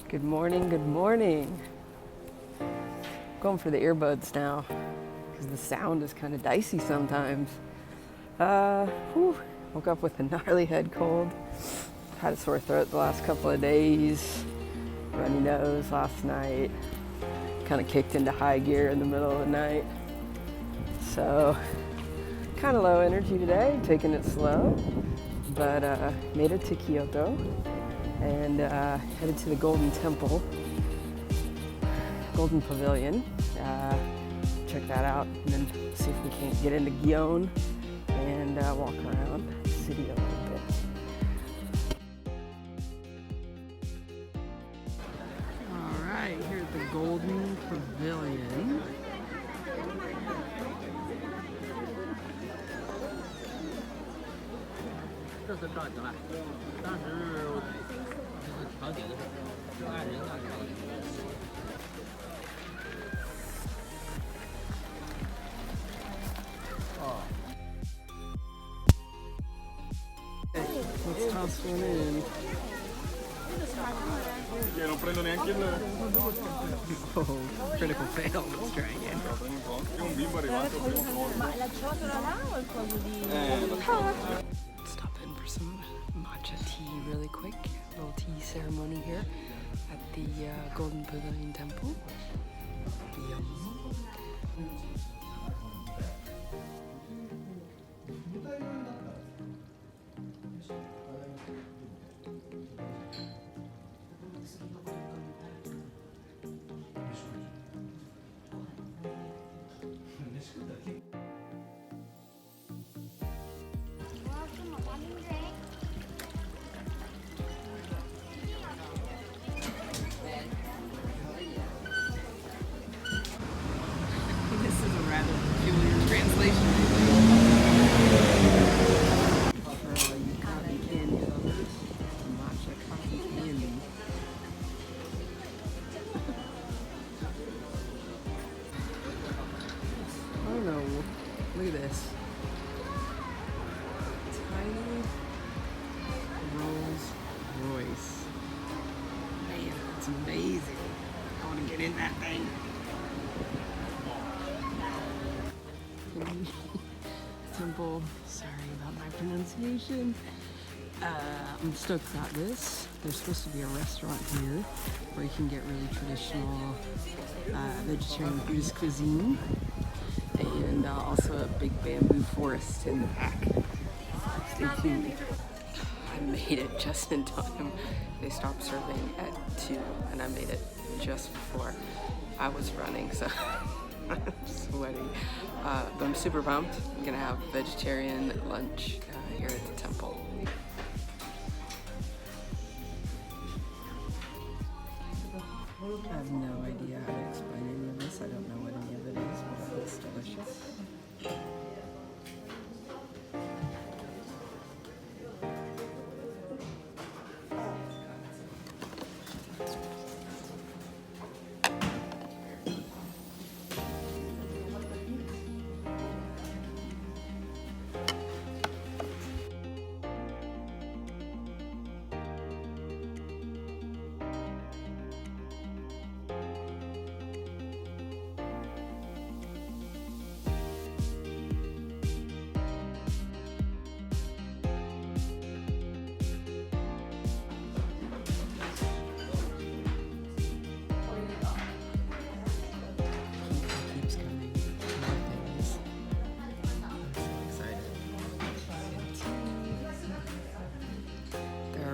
Good morning, good morning. Going for the earbuds now because the sound is kind of dicey sometimes. Woke up with a gnarly head cold. Had a sore throat the last couple of days. Runny nose last night. Kind of kicked into high gear in the middle of the night. So, kind of low energy today, taking it slow. But made it to Kyoto and headed to the Golden Temple, Golden Pavilion. Check that out and then see if we can't get into Gion and walk around the city a little bit. All right, here at the Golden Pavilion. Let's toss one in. Oh, critical fail. Let's try again. Stop in for some matcha tea really quick. A little tea ceremony here at the Golden Pavilion Temple. Yum. This is a rather peculiar translation. You cotton candy lovers, matcha cotton candy. Oh no, look at this. Tiny Rolls Royce. Man, that's amazing. I want to get in that thing. Temple, sorry about my pronunciation. I'm stoked about this. There's supposed to be a restaurant here where you can get really traditional vegetarian Buddhist cuisine, and also a big bamboo forest in the back. Stay tuned. I made it just in time. They stopped serving at 2 and I made it just before I was running, so I'm sweaty. But I'm super pumped. I'm gonna have vegetarian lunch here at the temple. I have no idea how to explain any of this. I don't know what any of it is, but it's delicious.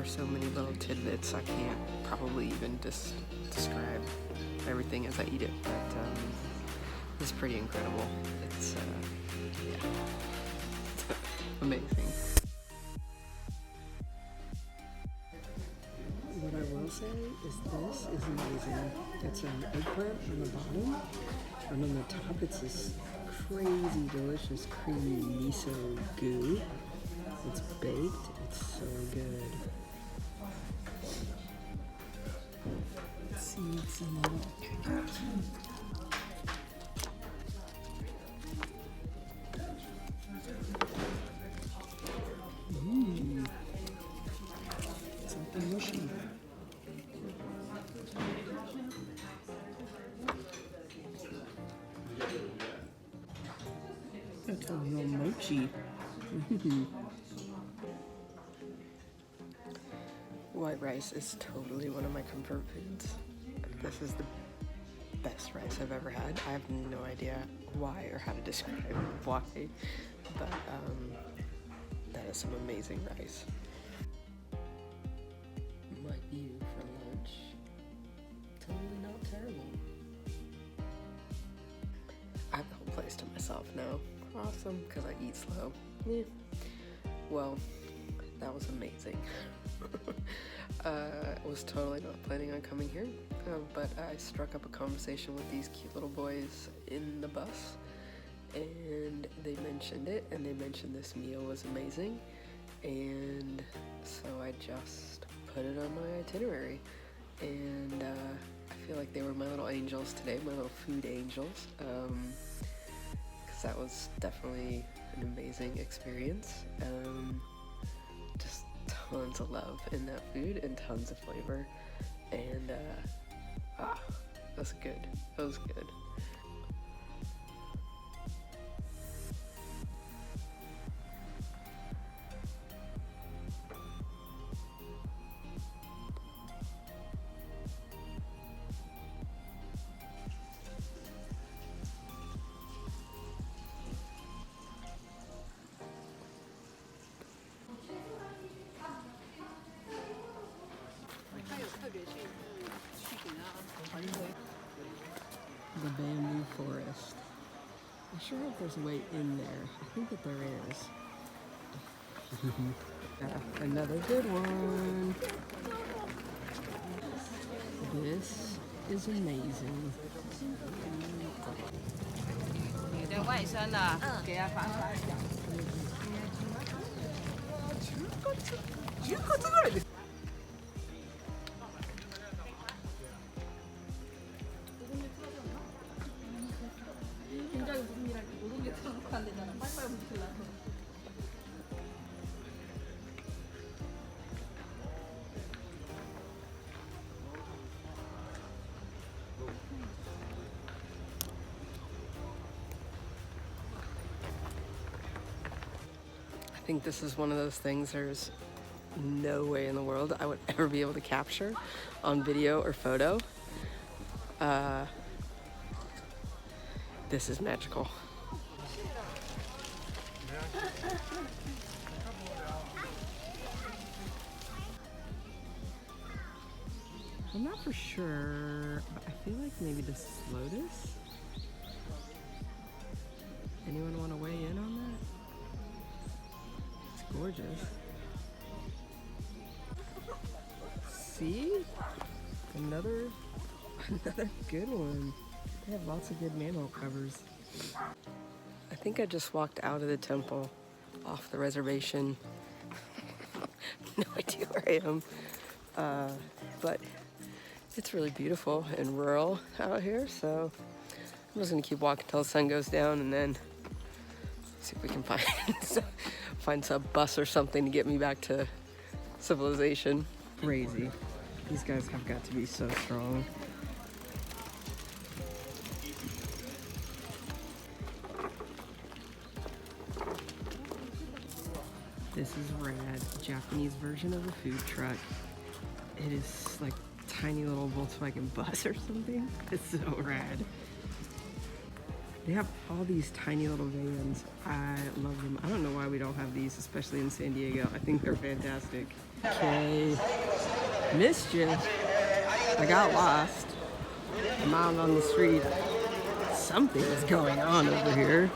So many little tidbits I can't probably even describe everything as I eat it, but it's pretty incredible. It's yeah, it's amazing. What I will say is this is amazing. It's an eggplant on the bottom, and on the top it's this crazy delicious creamy miso goo. It's baked. It's so good. Seeds and little crackers. Something mushy. A real mochi. White rice is totally one of my comfort foods. This is the best rice I've ever had. I have no idea why or how to describe why, but that is some amazing rice. My view for lunch, totally not terrible. I have the whole place to myself now. Awesome, because I eat slow. Yeah. Well, that was amazing. I was totally not planning on coming here, but I struck up a conversation with these cute little boys in the bus, and they mentioned it, and they mentioned this meal was amazing, and so I just put it on my itinerary, and I feel like they were my little angels today, my little food angels, because that was definitely an amazing experience. Just tons of love in that food and tons of flavor, and that's good. That was good. The bamboo forest. I sure hope there's a way in there. I think that there is. Another good one. This is amazing. 你的外甥啊，给他发发奖。10月ぐらいです。굉장히 무슨 일 할지 모르겠다고 안 되잖아. 빨리빨리 움직이려고. I think this is one of those things there's no way in the world I would ever be able to capture on video or photo. This is magical. I'm not for sure, but I feel like maybe this is lotus. Anyone want to weigh in on that? It's gorgeous. See? Another good one. They have lots of good manhole covers. I think I just walked out of the temple off the reservation. No idea where I am. But it's really beautiful and rural out here, so I'm just gonna keep walking till the sun goes down and then see if we can find some bus or something to get me back to civilization. Crazy. These guys have got to be so strong. This is rad. Japanese version of a food truck. It is like tiny little Volkswagen bus or something. It's so rad. They have all these tiny little vans. I love them. I don't know why we don't have these, especially in San Diego. I think they're fantastic. Okay, mischief. I got lost. I'm out on the street. Something is going on over here.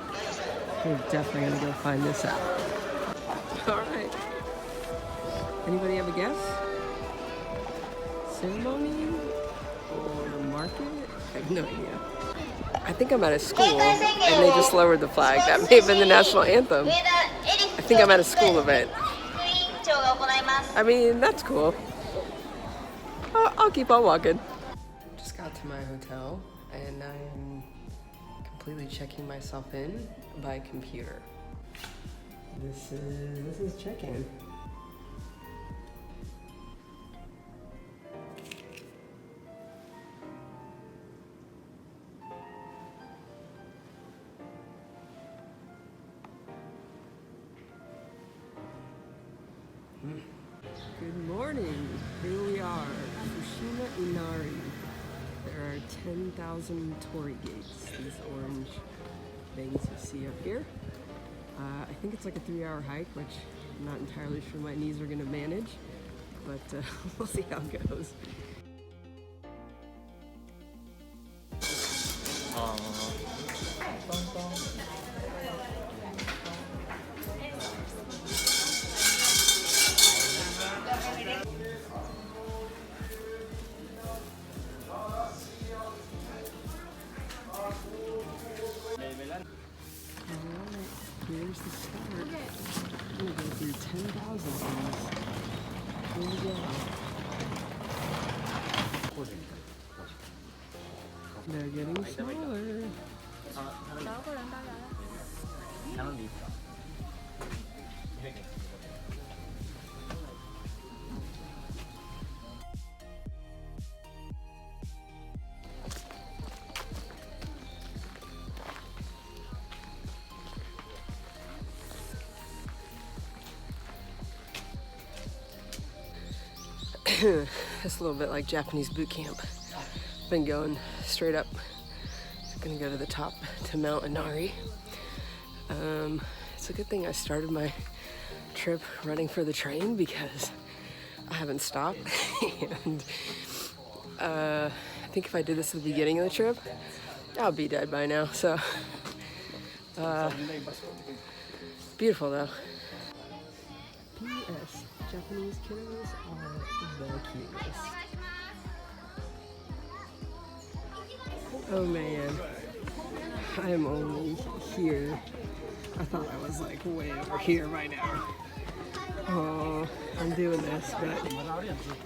We're definitely gonna go find this out. All right. Anybody have a guess? Ceremony or market? I have no idea. I think I'm at a school and they just lowered the flag. That may have been the national anthem. I think I'm at a school event. I mean, that's cool. I'll keep on walking. Just got to my hotel and I'm completely checking myself in by computer. This is check-in. Good morning. Here we are, Fukushima Inari. There are 10,000 torii gates, these orange things you see up here. I think it's like a 3-hour hike, which I'm not entirely sure my knees are going to manage, but we'll see how it goes. Here's the start. I'm gonna go through 10,000 of these. Here we go. They're getting smaller. It's a little bit like Japanese boot camp. Been going straight up. Gonna go to the top to Mount Inari. It's a good thing I started my trip running for the train because I haven't stopped. And I think if I did this at the beginning of the trip, I'll be dead by now. So beautiful though. P.S. Japanese kiddos are the cutest. Oh man, I am only here. I thought I was like way over here by now. Oh, I'm doing this, but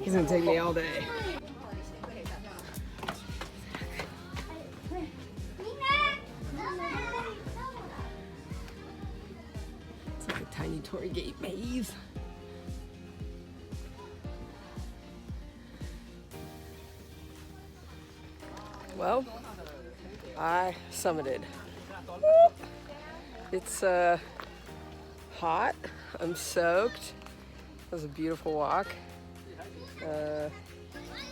it's gonna take me all day. It's like a tiny torii gate maze. Well, I summited. It's hot. I'm soaked. It was a beautiful walk.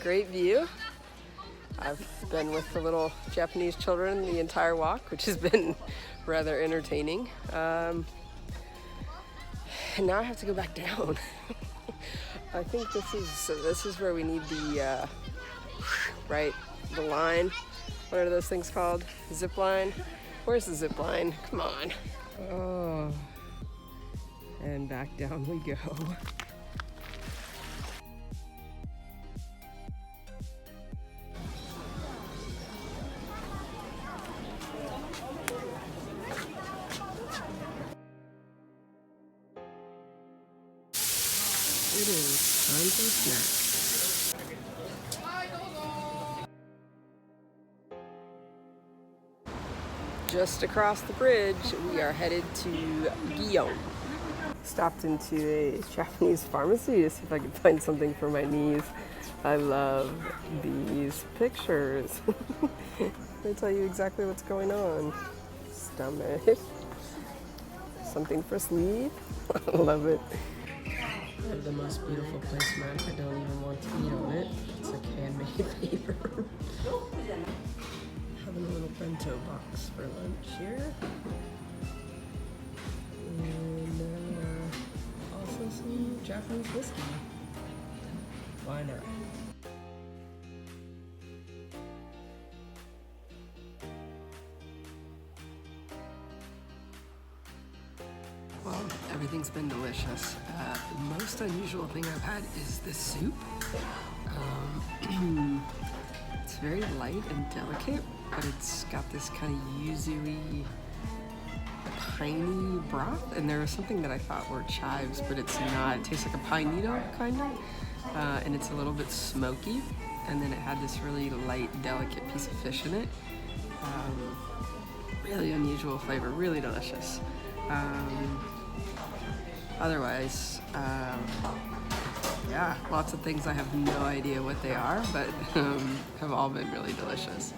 Great view. I've been with the little Japanese children the entire walk, which has been rather entertaining. And now I have to go back down. I think this is where we need the right. The line. What are those things called? Zip line? Where's the zip line? Come on. Oh. And back down we go. It is time for a snack. Just across the bridge, we are headed to Kyoto. Stopped into a Japanese pharmacy to see if I could find something for my knees. I love these pictures. They tell you exactly what's going on. Stomach. Something for sleep. I love it. I have the most beautiful placemat. I don't even want to eat on it. It's like handmade paper. Having a little bento box for lunch here. And also some Japanese whiskey. Why not? Well, everything's been delicious. The most unusual thing I've had is this soup. It's very light and delicate, but it's got this kind of yuzu-y, piney broth, and there was something that I thought were chives, but it's not. It tastes like a pine needle, kind of, and it's a little bit smoky, and then it had this really light, delicate piece of fish in it. Really unusual flavor, really delicious. Otherwise, yeah, lots of things I have no idea what they are, but have all been really delicious.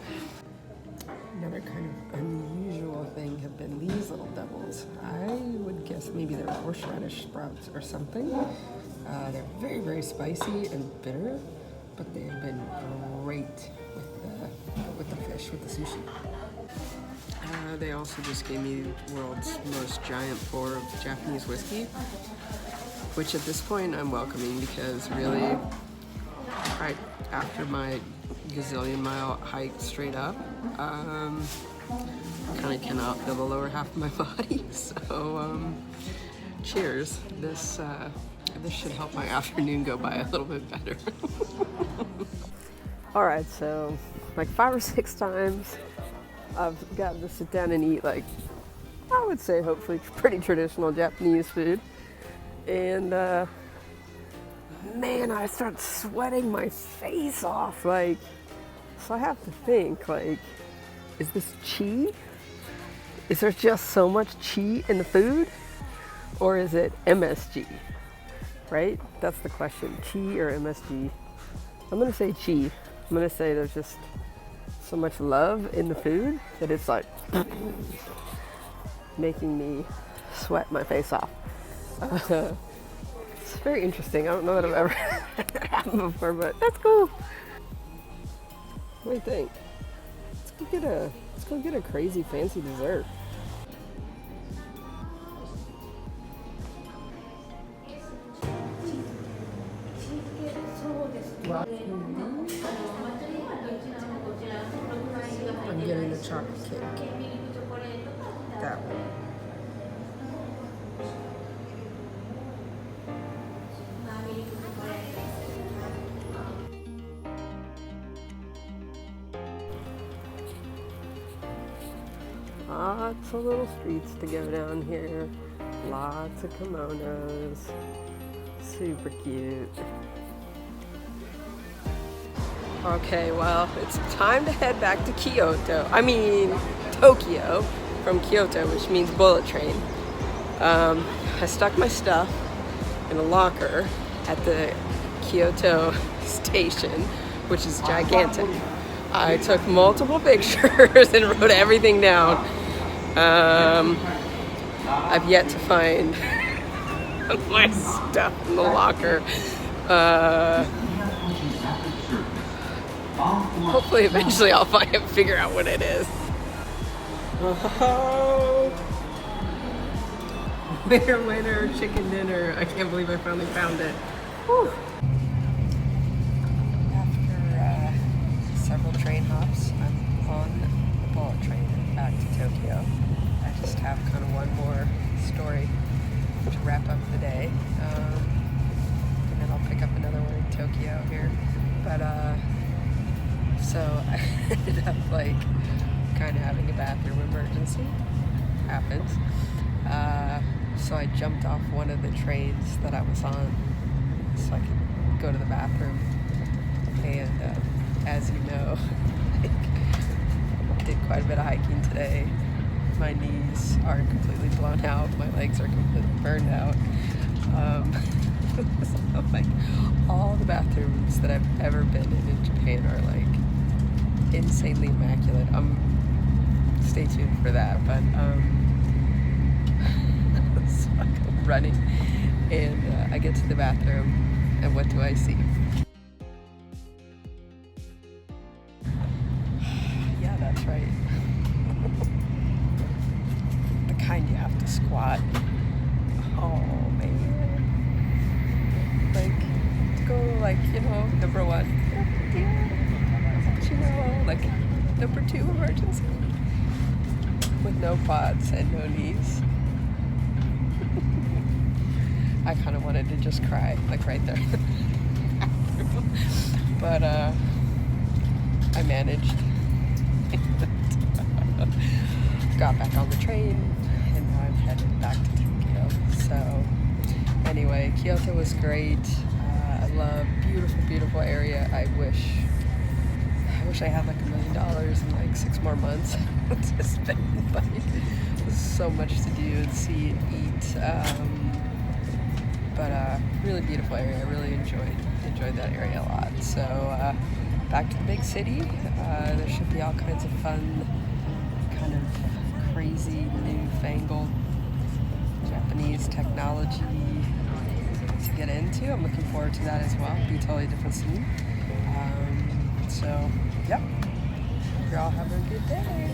Another kind of unusual thing have been these little devils. I would guess maybe they're horseradish sprouts or something. They're very, very spicy and bitter, but they have been great with the fish, with the sushi. They also just gave me the world's most giant pour of Japanese whiskey, which at this point I'm welcoming because really, right after my gazillion mile hike straight up, I kind of cannot feel the lower half of my body. So cheers. This should help my afternoon go by a little bit better. All right, so like 5 or 6 times I've gotten to sit down and eat, like, I would say hopefully pretty traditional Japanese food. And man, I start sweating my face off. Like, so I have to think, like, is this chi? Is there just so much chi in the food? Or is it MSG? Right? That's the question. Chi or MSG? I'm gonna say chi. I'm gonna say there's just so much love in the food that it's like making me sweat my face off. It's very interesting. I don't know that I've ever had that happen before, but that's cool. What do you think? Let's go get a crazy fancy dessert. I'm getting the chocolate cake. That one. Lots of little streets to go down here. Lots of kimonos. Super cute. Okay, well, it's time to head back to Tokyo from Kyoto, which means bullet train. I stuck my stuff in a locker at the Kyoto station, which is gigantic. I took multiple pictures and wrote everything down. I've yet to find my stuff in the locker. Hopefully eventually I'll figure out what it is. Oh, winner, chicken dinner. I can't believe I finally found it. Whew. After several train hops, I'm on the bullet train back to Tokyo. I just have kind of one more story to wrap up the day. And then I'll pick up another one in Tokyo here. But so I ended up like kind of having a bathroom emergency. Happens. So I jumped off one of the trains that I was on so I could go to the bathroom. And as you know, I did quite a bit of hiking today. My knees are completely blown out. My legs are completely burned out. So like all the bathrooms that I've ever been in Japan are like insanely immaculate. Stay tuned for that. But so I go running, and I get to the bathroom, and what do I see? Yeah, that's right. The kind you have to squat. Oh man. Like, to go like, number 1. Like number 2 emergency. With no quads and no knees. I kind of wanted to just cry, like right there. But I managed. Got back on the train, and now I'm headed back to Tokyo. So anyway, Kyoto was great. I love beautiful area. I wish I had like $1 million in like 6 more months to spend. Like, there's so much to do and see and eat. But really beautiful area. I really enjoyed that area a lot. So back to the big city. There should be all kinds of fun, kind of crazy, newfangled Japanese technology to get into. I'm looking forward to that as well. It'll be a totally different scene. So, yep. Hope you all have a good day.